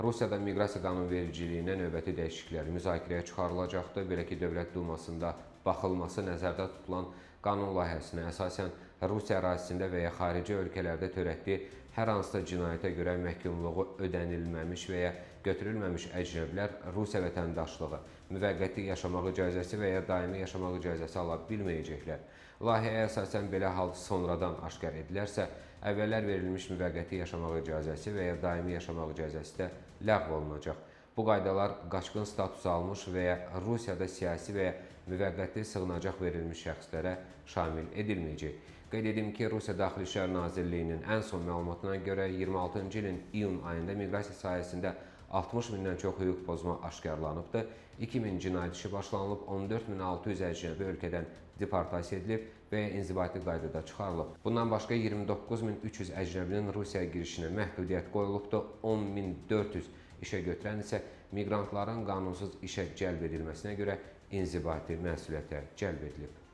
Rusiyada miqrasiya qanunvericiliyinə növbəti dəyişikliklər müzakirəyə çıxarılacaqdır. Belə ki, Dövlət Dumasında baxılması nəzərdə tutulan qanun layihəsinə əsasən Rusiya ərazisində və ya xarici ölkələrdə törətdiyi hər hansısa cinayətə görə məhkumluğu ödənilməmiş və ya götürülməmiş əcnəbilər Rusiya vətəndaşlığı, müvəqqəti yaşamaq icazəsi və ya daimi yaşamaq icazəsi ala bilməyəcəklər. Layihəyə əsasən belə hal sonradan aşkar edilərsə, əvvəllər verilmiş müvəqqəti yaşamaq icazəsi və ya daimi yaşamaq icazəsi də ləğv olunacaq. Bu qaydalar qaçqın statusu almış və ya Rusiyada siyasi və ya müvəqqəti sığınacaq verilmiş şəxslərə şamil edilməyəcək. Qeyd edim ki, Rusiya Daxili İşlər Nazirliyinin ən son məlumatına görə 26-cı ilin iyun ayında miqrasiya sahəsində 60 mindən çox hüquq pozma aşkarlanıbdır. 2000 cinayət işi başlanılıb, 14600 əcnəbi ölkədən deportasiya edilib və ya inzibati qaydada çıxarılıb. Bundan başqa 29300 əcnəbinin Rusiyaya girişinə məhdudiyyət qoyulubdur. 10400 işə götürən isə miqrantların qanunsuz işə cəlb edilməsinə görə inzibati məsuliyyətə cəlb edilib.